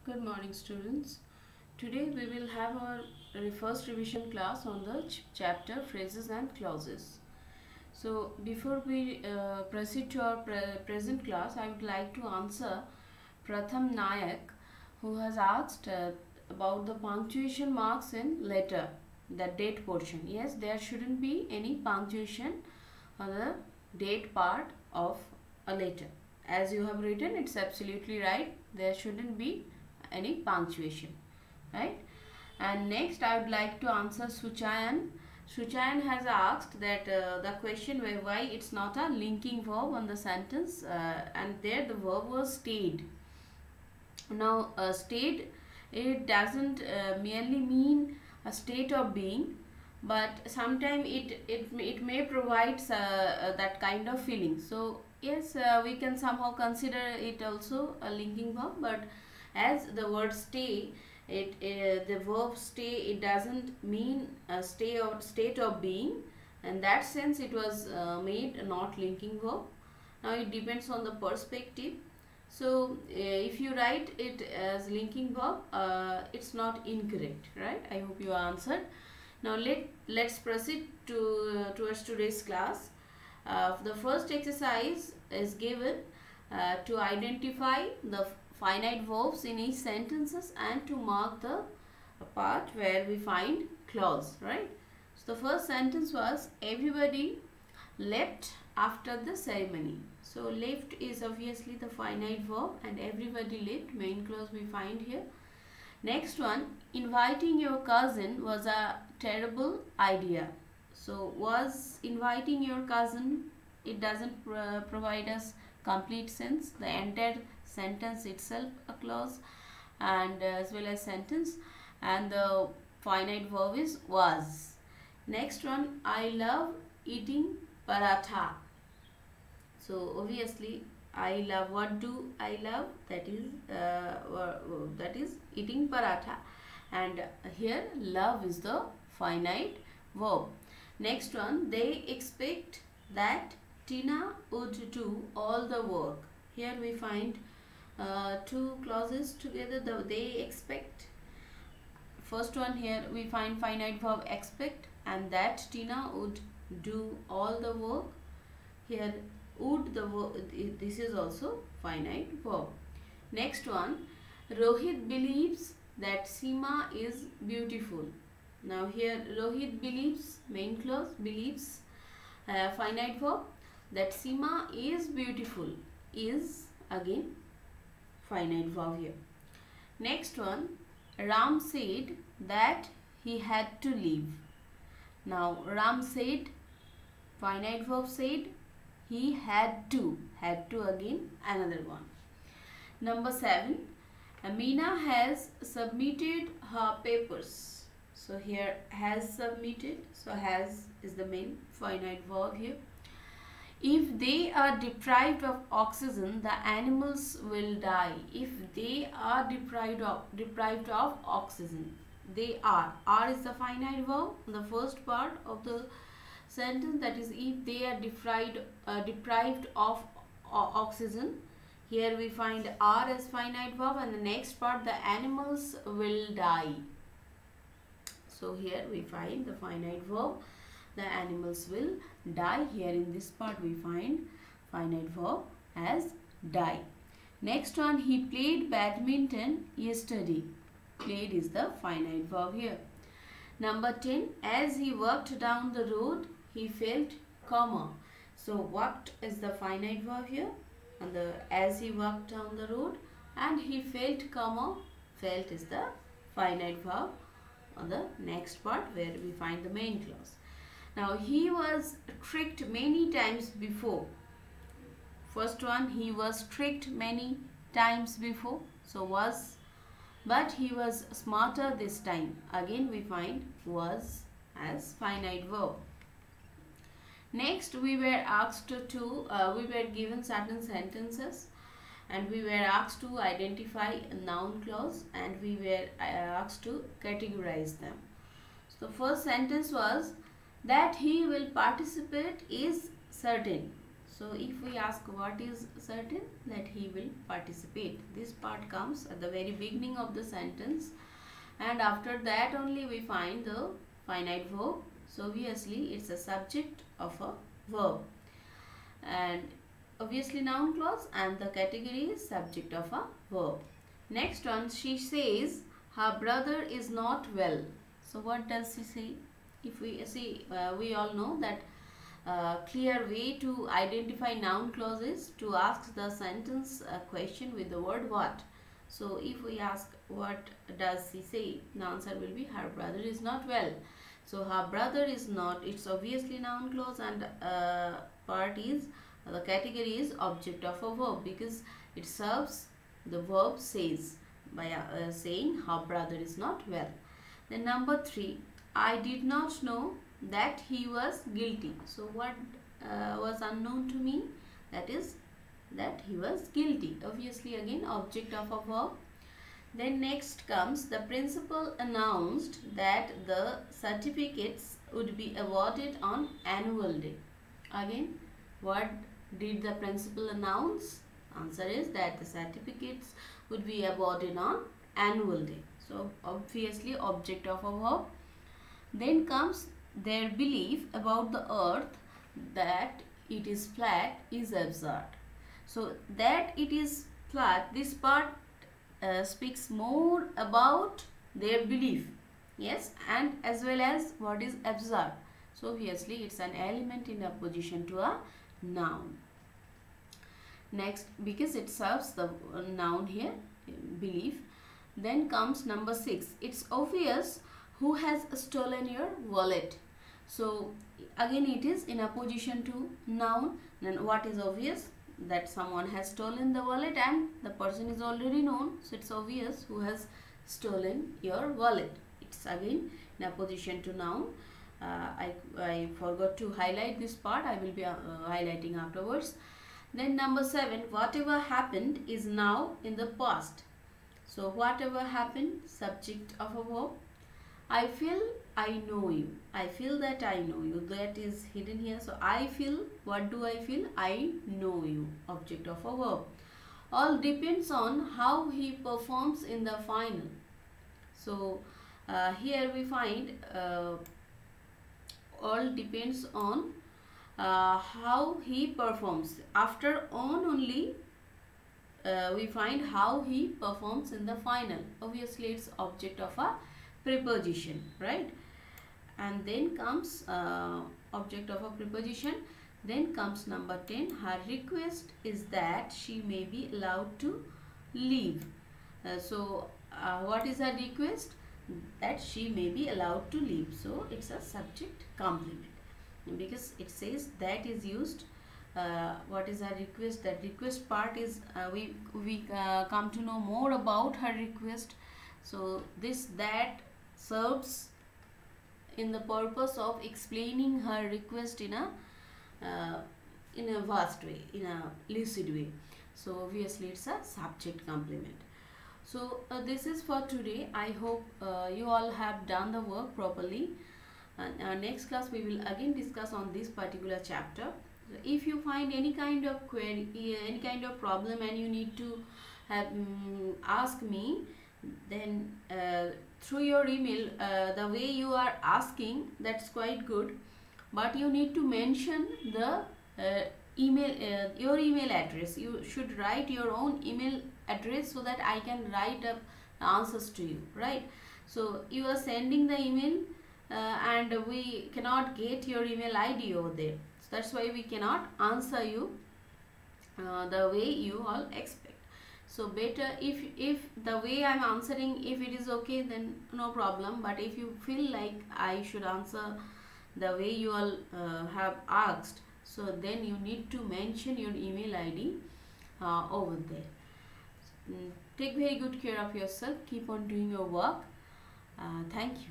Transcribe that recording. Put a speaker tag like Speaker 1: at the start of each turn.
Speaker 1: Good morning, students. Today we will have our first revision class on the chapter phrases and clauses. So before we proceed to our present class, I would like to answer Pratham Nayak, who has asked about the punctuation marks in letter, the date portion. Yes, there shouldn't be any punctuation on the date part of a letter. As you have written, it's absolutely right. There shouldn't be any punctuation, right? And next I would like to answer Suchayan. Suchayan has asked that the question why it's not a linking verb on the sentence, and there the verb was stayed. Now stayed, it doesn't merely mean a state of being, but sometimes it may provide that kind of feeling. So yes, we can somehow consider it also a linking verb, but as the word stay, the verb stay, it doesn't mean a stay or state of being. In that sense, it was made not linking verb. Now it depends on the perspective. So if you write it as linking verb, it's not incorrect, right? I hope you answered. Now let's proceed to towards today's class. The first exercise is given to identify the finite verbs in each sentences and to mark the part where we find clause, right? So the first sentence was everybody left after the ceremony. So left is obviously the finite verb and everybody left, main clause we find here. Next one, inviting your cousin was a terrible idea. So was inviting your cousin, it doesn't provide us complete sense. The entire sentence itself a clause and as well as sentence, and the finite verb is was. Next one, I love eating paratha. So obviously I love, what do I love? That is eating paratha, and here love is the finite verb. Next one, they expect that Tina would do all the work. Here we find two clauses together, they expect. First one, here we find finite verb expect and that Tina would do all the work. Here would, the verb, this is also finite verb. Next one, Rohit believes that Seema is beautiful. Now here Rohit believes, main clause, believes, finite verb, that Seema is beautiful, is again finite verb here. Next one, Ram said that he had to leave. Now Ram said, finite verb said, he had to again another one. Number 7, Amina has submitted her papers. So here has submitted, so has is the main finite verb here. If they are deprived of oxygen, the animals will die. If they are deprived of oxygen, they are is the finite verb, the first part of the sentence, that is if they are deprived of oxygen. Here we find are as finite verb, and the next part, the animals will die. So here we find the finite verb, the animals will die. Here in this part we find finite verb as die. Next one, he played badminton yesterday. Played is the finite verb here. Number 10, as he walked down the road, he felt calmer. So walked is the finite verb here, and the as he walked down the road, and he felt calmer, felt is the finite verb on the next part where we find the main clause. Now he was tricked many times before. First one, he was tricked many times before, so was, but he was smarter this time. Again we find was as finite verb. Next we were asked to, we were given certain sentences and we were asked to identify a noun clause and we were asked to categorize them. So the first sentence was that he will participate is certain. So if we ask what is certain, that he will participate. This part comes at the very beginning of the sentence, and after that only we find the finite verb. So obviously it's a subject of a verb, and obviously noun clause, and the category is subject of a verb. Next one, she says her brother is not well. So what does she say? If we see, we all know that clear way to identify noun clause is to ask the sentence question with the word what. So if we ask what does she say, the answer will be her brother is not well. So her brother is not, it's obviously noun clause, and part is, the category is object of a verb, because it serves the verb says by saying her brother is not well. Then number 3, I did not know that he was guilty. So what was unknown to me? That is that he was guilty. Obviously again object of a verb. Then next comes, the principal announced that the certificates would be awarded on annual day. Again, what did the principal announce? Answer is that the certificates would be awarded on annual day. So obviously object of a verb. Then comes, their belief about the earth that it is flat is absurd. So that it is flat, this part speaks more about their belief, yes, and as well as what is absurd. So obviously it's an element in opposition to a noun. Next, because it serves the noun here, belief. Then comes number 6, it's obvious who has stolen your wallet. So again it is in opposition to noun. Then what is obvious? That someone has stolen the wallet, and the person is already known, so it's obvious who has stolen your wallet. It's again in opposition to noun. I forgot to highlight this part. I will be highlighting afterwards. Then number 7, whatever happened is now in the past. So whatever happened, subject of a verb. I feel I know you. I feel that I know you. That is hidden here. So I feel, what do I feel? I know you. Object of a verb. All depends on how he performs in the final. So here we find all depends on how he performs. After on only we find how he performs in the final. Obviously it's object of a preposition, right? And then comes object of a preposition. Then comes number 10, her request is that she may be allowed to leave. So what is her request? That she may be allowed to leave. So it's a subject complement, because it says that is used. What is her request? That request part is we come to know more about her request. So this that serves in the purpose of explaining her request in a vast way, in a lucid way. So obviously it's a subject complement. So this is for today. I hope you all have done the work properly. And next class we will again discuss on this particular chapter. If you find any kind of query, any kind of problem, and you need to have ask me, then through your email, the way you are asking, that's quite good, but you need to mention the email, your email address. You should write your own email address so that I can write up answers to you, right? So you are sending the email and we cannot get your email ID over there, so that's why we cannot answer you the way you all expect. So better if the way I'm answering, if it is okay, then no problem. But if you feel like I should answer the way you all have asked, so then you need to mention your email ID over there. Take very good care of yourself. Keep on doing your work. Thank you.